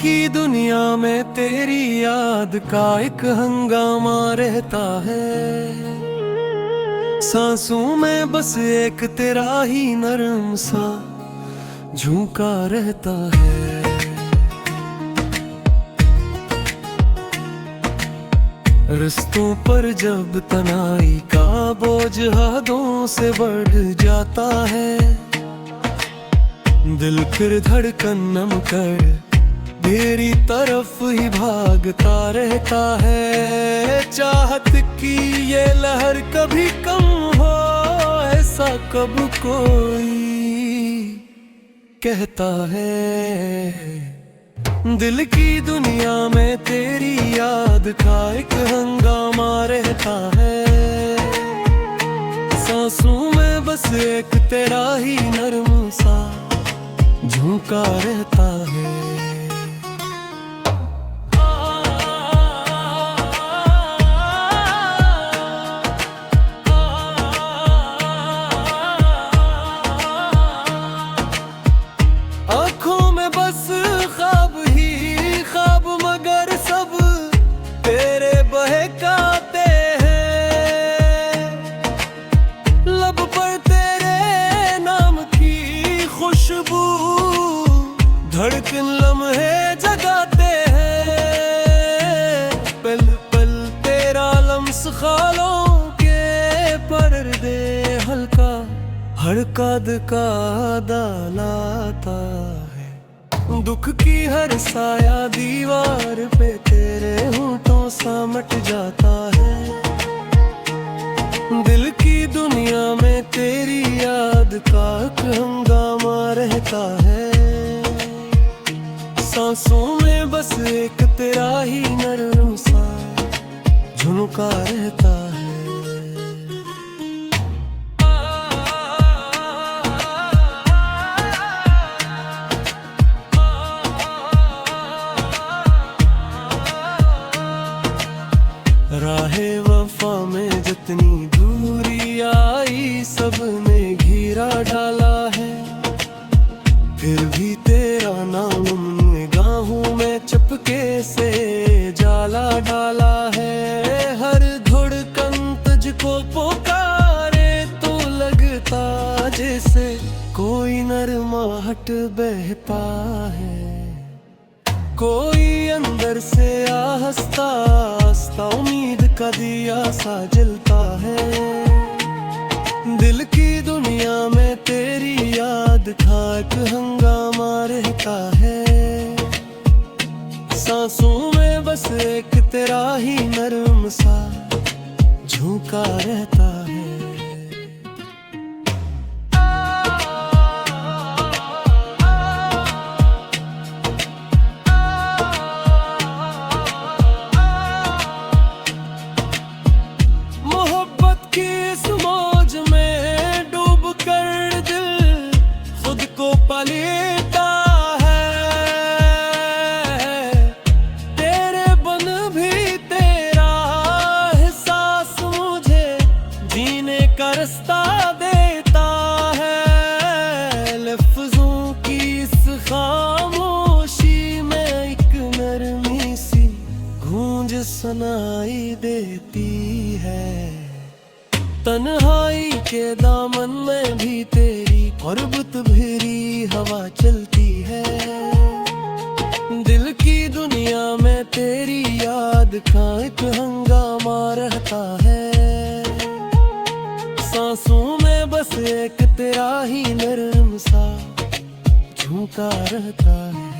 की दुनिया में तेरी याद का एक हंगामा रहता है। सांसों में बस एक तेरा ही नरम सा झोंका रहता है। रस्तों पर जब तन्हाई का बोझ हदों से बढ़ जाता है, दिल फिर धड़कन नम कर तेरी तरफ ही भागता रहता है। चाहत की ये लहर कभी कम हो, ऐसा कब कोई कहता है। दिल की दुनिया में तेरी याद का एक हंगामा रहता है। सांसों में बस एक तेरा ही नरम सा झोंका रहता है। आँखों में बस ख्वाब ही ख्वाब, मगर सब तेरे बहकाते हैं। लब पर तेरे नाम की खुशबू, धड़कन लम्हे जगाते हैं। पल पल तेरा लम्स ख्यालों के पर्दे हल्का हड़का का डालाता है। दुख की हर साया दीवार पे तेरे होंठों सा मट जाता है। दिल की दुनिया में तेरी याद का एक हंगामा रहता है। सांसों में बस एक तेरा ही नरम सा झुमका रहता है। राहे वफा में जितनी दूरी आई, सबने घेरा डाला है। फिर भी तेरा नाम निगाहों में चपके से जाला डाला है। हर धड़कन तुझको पुकारे तो लगता जैसे कोई नरमाहट बहता है। कोई अंदर से आस्ता आस्ता उम्मीद का दिया सा जलता है। दिल की दुनिया में तेरी याद का एक हंगामा रहता है। सांसों में बस एक तेरा ही नरम सा झोंका रहता है। लेता है तेरे बन भी तेरा एहसास मुझे जीने का रास्ता देता है। लफ्जों की इस खामोशी में एक नरमी सी गूंज सुनाई देती है। तन्हाई के दामन में भी तेरी गुर्बत भरी हवा चलती है। दिल की दुनिया में तेरी याद का एक हंगामा रहता है। सांसों में बस एक तेरा ही नरम सा झोंका रहता है।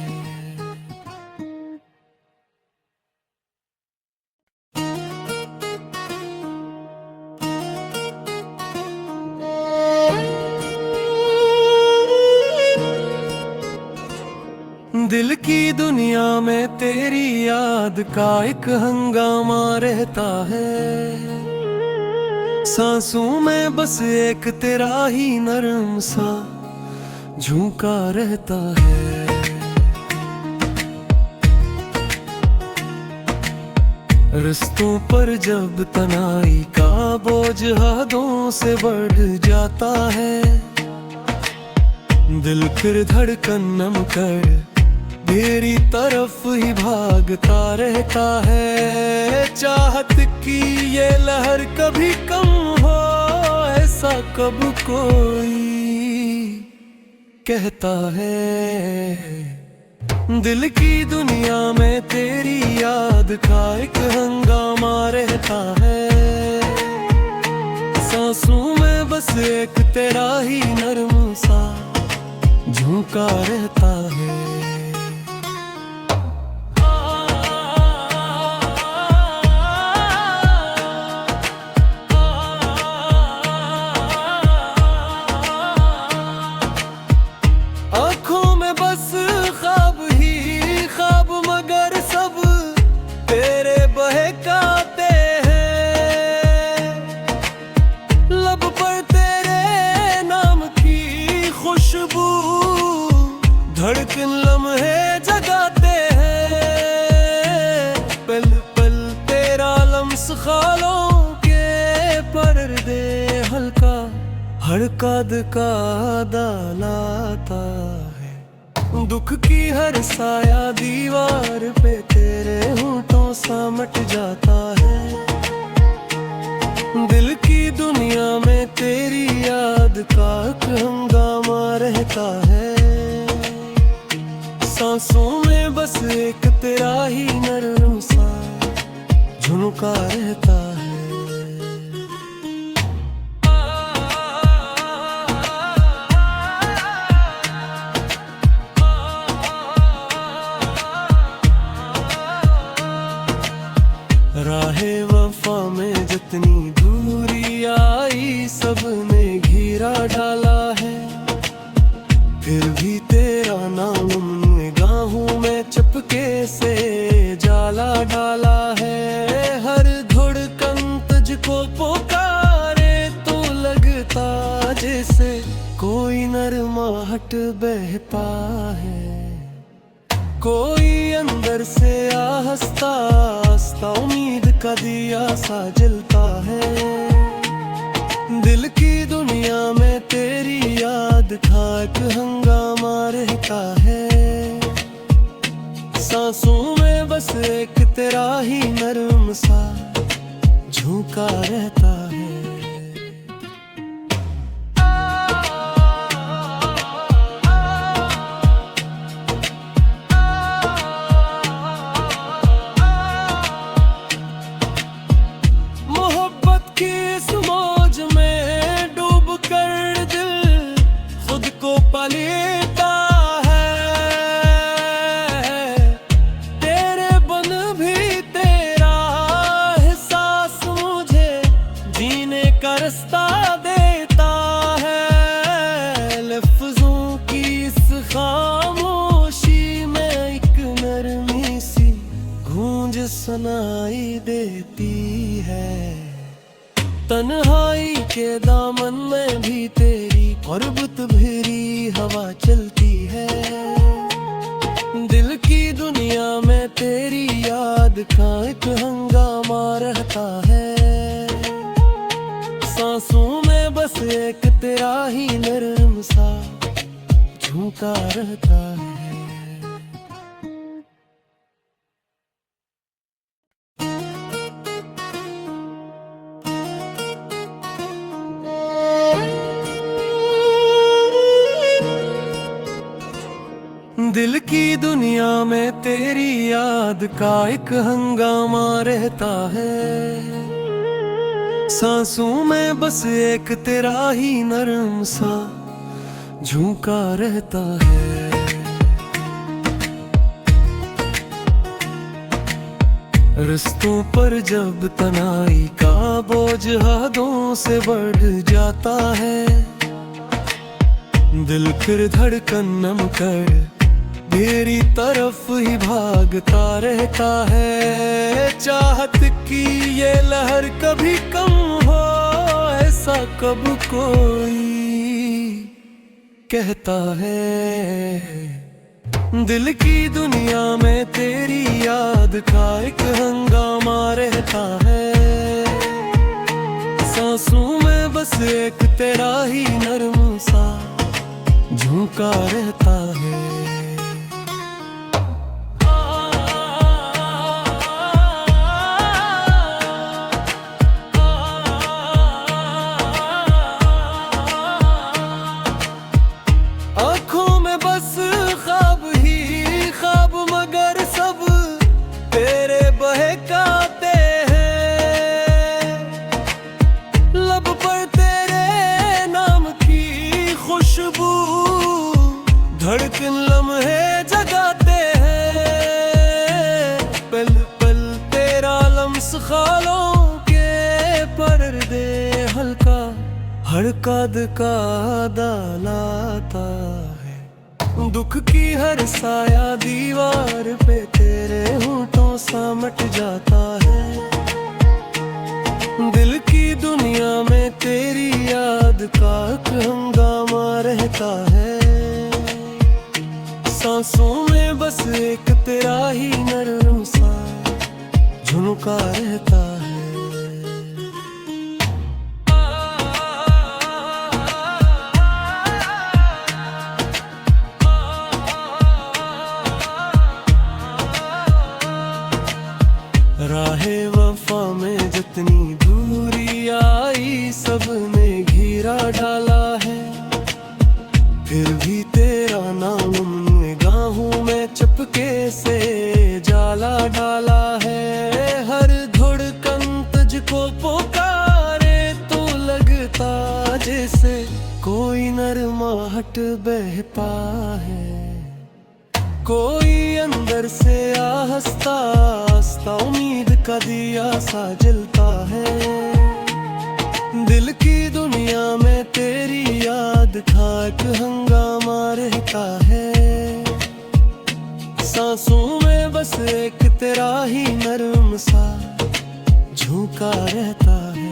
दिल की दुनिया में तेरी याद का एक हंगामा रहता है। सांसों में बस एक तेरा ही नरम सा झोंका रहता है। रस्तों पर जब तन्हाई का बोझ हदों से बढ़ जाता है, दिल फिर धड़कन नम कर तेरी तरफ ही भागता रहता है। चाहत की ये लहर कभी कम हो, ऐसा कब कोई कहता है। दिल की दुनिया में तेरी याद का एक हंगामा रहता है। सांसों में बस एक तेरा ही नर्म सा झोंका रहता है। आँखों में बस ख्वाब ही ख्वाब, मगर सब तेरे बहकाते हैं। लब पर तेरे नाम की खुशबू, धड़कन लम्हे जगाते हैं। पल पल तेरा लम्स ख्यालों के पर्दे हल्का हड़का डालाता है। दुख की हर साया दीवार पे तेरे होंठों सा मट जाता है। दिल की दुनिया में तेरी याद का एक हंगामा रहता है। सांसों में बस एक तेरा ही नर्म सा झुमका रहता है। राहे वफा में जितनी दूरी आई, सबने घेरा डाला है। फिर भी तेरा नाम निगाहों में चपके से जाला डाला है। हर धड़कन तुझको पुकारे तो लगता जैसे कोई नरमाहट बहता है। कोई अंदर से हंसता हंसता उम्मीद का दिया सा जलता है। दिल की दुनिया में तेरी याद का एक हंगामा रहता है। सांसों में बस एक तेरा ही नर्म सा झोंका रहता है। लेता है तेरे बन भी तेरा एहसास मुझे जीने का रास्ता देता है। लफ्जों की इस खामोशी में एक नरमी सी गूंज सुनाई देती है। तन्हाई के दामन में भी तेरी गुर्बत भरी हवा चलती है। दिल की दुनिया में तेरी याद का एक हंगामा रहता है। सांसों में बस एक तेरा ही नर्म सा झोंका रहता है। दिल की दुनिया में तेरी याद का एक हंगामा रहता है। सांसों में बस एक तेरा ही नर्म सा झोंका रहता है। रिश्तों पर जब तनाई का बोझ हदों से बढ़ जाता है। दिल फिर धड़कन नम कर तेरी तरफ ही भागता रहता है। चाहत की ये लहर कभी कम हो, ऐसा कब कोई कहता है। दिल की दुनिया में तेरी याद का एक हंगामा रहता है। सांसों में बस एक तेरा ही नर्म सा झोंका रहता है। पर्दे हल्का हर कद का लाता है। दुख की हर साया दीवार पे तेरे होठों सामट जाता है। दिल की दुनिया में तेरी याद का हंगामा रहता है। सांसों में बस एक तेरा ही नरम सा झुमका रहता है। राहे वफा में जितनी दूरी आई सबने घेरा डाला है। फिर भी तेरा नाम निगाहों में चुपके से जाला डाला है। हर धड़कन तुझको पुकारे तो लगता जैसे कोई नरमाहट बहता है। कोई अंदर से आस्ता आस्ता उम्मीद का दिया सा जलता है। दिल की दुनिया में तेरी याद का एक हंगामा रहता है। सांसों में बस एक तेरा ही नरम सा झोंका रहता है।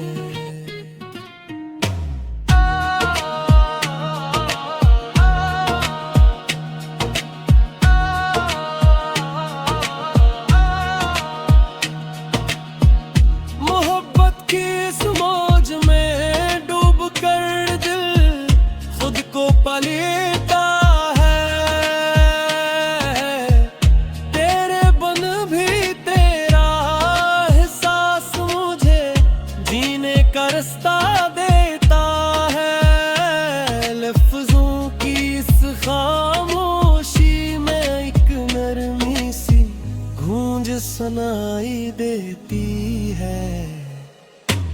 लेता है तेरे बन भी तेरा एहसास मुझे जीने का रास्ता देता है। लफ्जों की इस खामोशी में एक नरमी सी गूंज सुनाई देती है।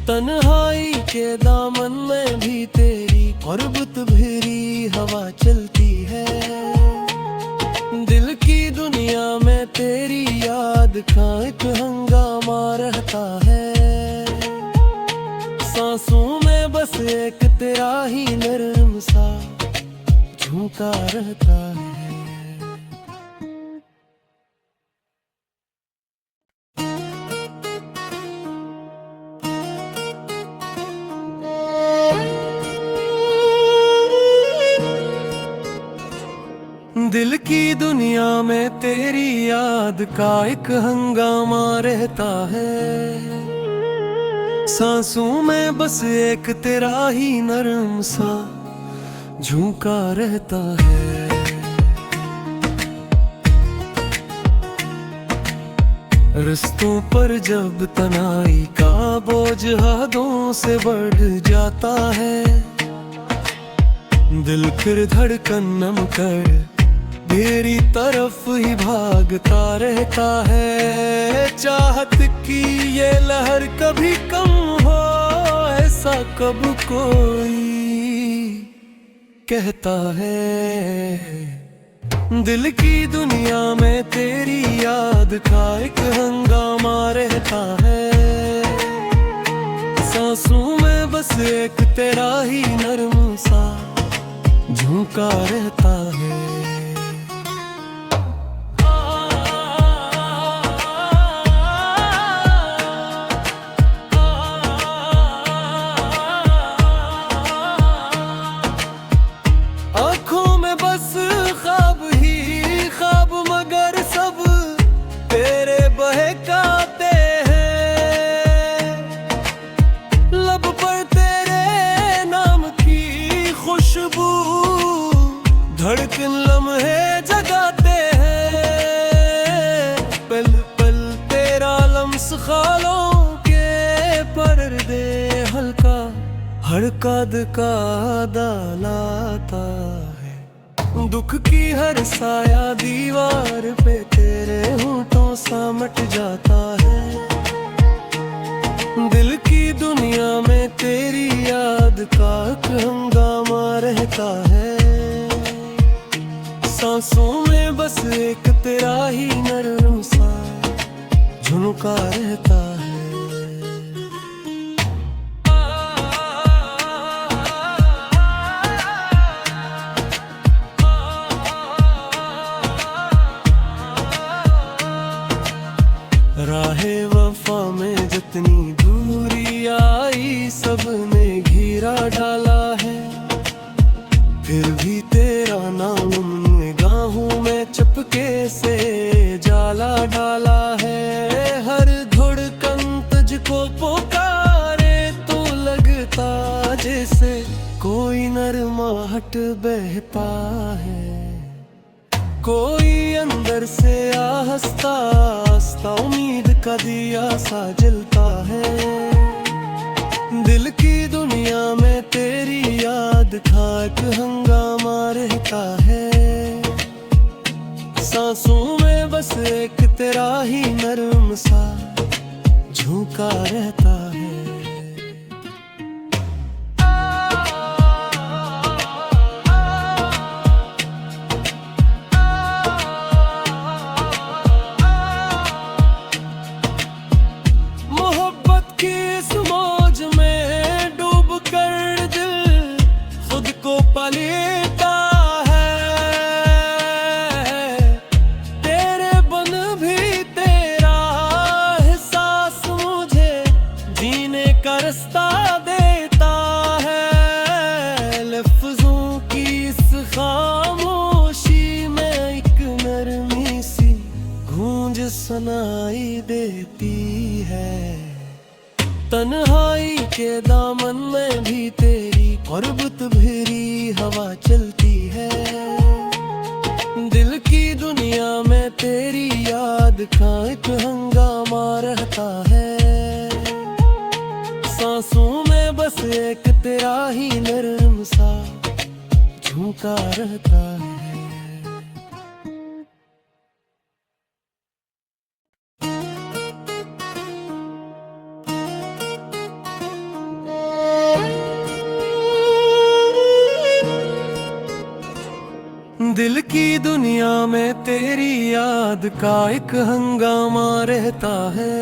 तन्हाई के दामन में भी तेरी गुर्बत भरी हवा चलती है। दिल की दुनिया में तेरी याद का एक हंगामा रहता है। सांसों में बस एक तेरा ही नरम सा झोंका रहता है। दिल की दुनिया में तेरी याद का एक हंगामा रहता है। सांसों में बस एक तेरा ही नरम सा झोंका रहता है। रस्तों पर जब तनाई का बोझ हदों से बढ़ जाता है। दिल फिर धड़कन नम कर तेरी तरफ ही भागता रहता है। चाहत की ये लहर कभी कम हो ऐसा कब कोई कहता है। दिल की दुनिया में तेरी याद का एक हंगामा रहता है। सांसों में बस एक तेरा ही नरम सा झोंका रहता है। आँखों में बस ख्वाब ही ख्वाब मगर सब तेरे बहकाते हैं। लब पर तेरे नाम की खुशबू धड़कन लम्हे जगाते हैं। पल पल तेरा लम्स ख्यालों के पर्दे हल्का हर कद का लाता है। दुख की हर साया दीवार पे तेरे होठों सामट जाता है। दिल की दुनिया में तेरी याद का हंगामा रहता है। सांसों में बस एक तेरा ही नरम सा झुमका रहता है। हीरा डाला है, फिर भी तेरा नाम निगाहों में चुपके से जाला डाला है। हर धड़कन तुझको पुकारे तो लगता जैसे कोई नरमाहट बहता है। कोई अंदर से आस्ता आस्ता उम्मीद का दिया सा जलता है। दिल की दुनिया में तेरी याद का एक हंगामा रहता है। सांसों में बस एक तेरा ही नरम सा झोंका रहता है। लेता है तेरे बन भी तेरा एहसास मुझे जीने का रास्ता देता है। लफ्जों की इस खामोशी में एक नरमी सी गूंज सुनाई देती है। तन्हाई के दामन में भी तेरी गुर्बत भरी हवा चलती है। दिल की दुनिया में तेरी याद का एक हंगामा रहता है। सांसों में बस एक तेरा ही नरम सा झोंका रहता है। दिल की दुनिया में तेरी याद का एक हंगामा रहता है।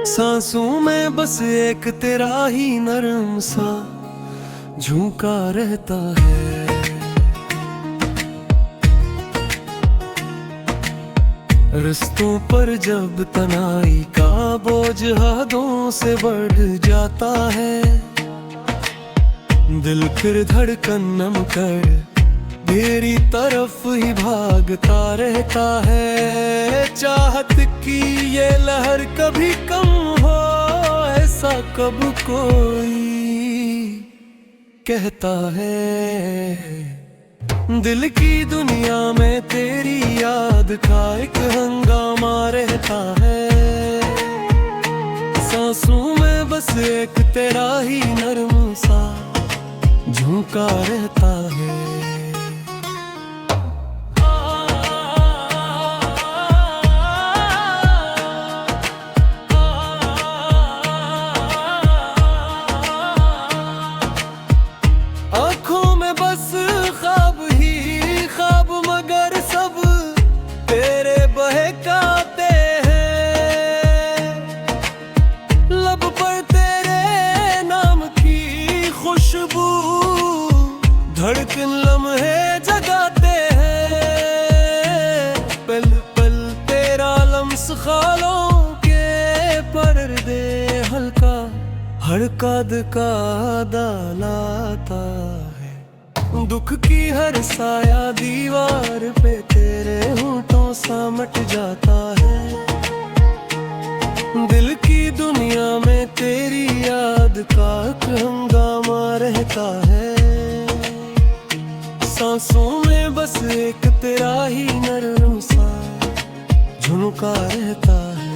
सांसों में बस एक तेरा ही नरम सा झोंका रहता है। रस्तों पर जब तनाई का बोझ हदों से बढ़ जाता है, दिल फिर धड़कन नम कर तेरी तरफ ही भागता रहता है। चाहत की ये लहर कभी कम हो ऐसा कब कोई कहता है। दिल की दुनिया में तेरी याद का एक हंगामा रहता है। सांसों में बस एक तेरा ही नरम सा झोंका रहता है। आँखों में बस ख्वाब ही ख्वाब मगर सब तेरे बहकाते हैं। लब पर तेरे नाम की खुशबू धड़कन लम्हे जगाते हैं। पल पल तेरा लम्स ख्यालों के पर्दे हल्का हर कद का डालाता है। दुख की हर साया दीवार पे तेरे होठों सा मट जाता है। दिल की दुनिया में तेरी याद का एक हंगामा रहता है। सांसों में बस एक तेरा ही नरम सा झुनका रहता है।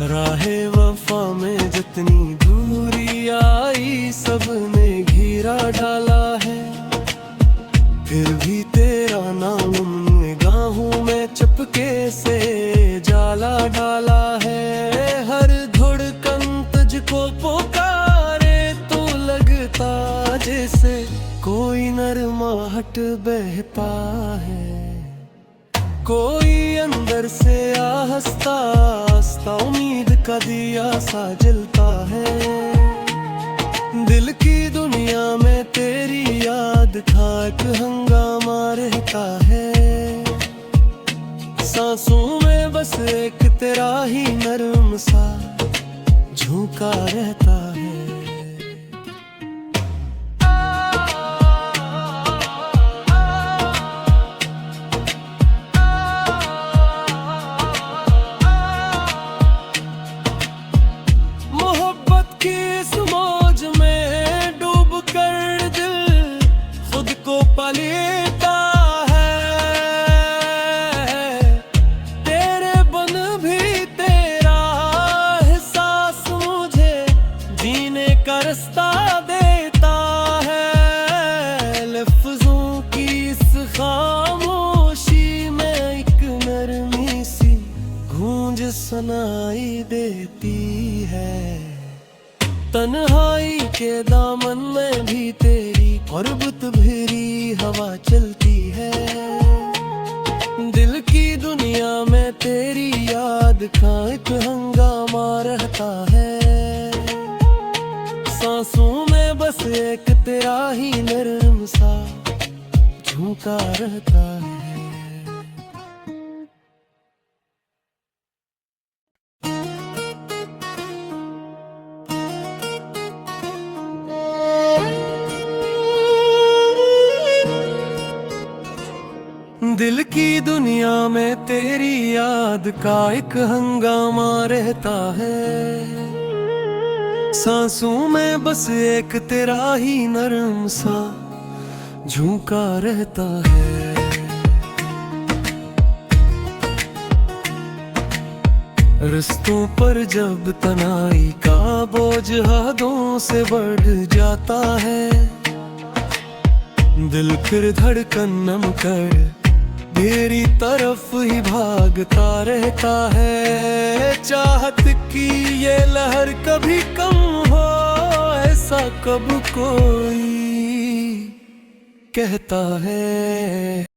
राहे वफा में जितनी दूरी आई सबने घेरा डाला है, फिर भी तेरा नाम निगाहों में चुपके से जाला डाला है। हर धड़कन तुझको पुकारे तो लगता जैसे कोई नरमाहट बहता है। कोई अंदर से आस्ता आस्ता उम्मीद का दिया सा जलता है। दिल की दुनिया में तेरी याद था एक हंगामा रहता है। सांसों में बस एक तेरा ही नरम सा झोंका रहता है। मोहब्बत की इस मौज में डूब कर दिल खुद को पलीता है। तेरे बन भी तेरा एहसास मुझे जीने का रास्ता देता है। लफ्जों की इस खामोशी में एक नरमी सी गूंज सुनाई देती है। तन्हाई के दामन में भी तेरी गुर्बत भरी हवा चलती है। दिल की दुनिया में तेरी याद का एक हंगामा रहता है। सांसों में बस एक तेरा ही नरम सा झोंका रहता है। दिल की दुनिया में तेरी याद का एक हंगामा रहता है। सांसों में बस एक तेरा ही नरम सा झोंका रहता है। रस्तों पर जब तन्हाई का बोझ हदों से बढ़ जाता है, दिल फिर धड़कन नम कर तेरी तरफ ही भागता रहता है। चाहत की ये लहर कभी कम हो ऐसा कब कोई कहता है।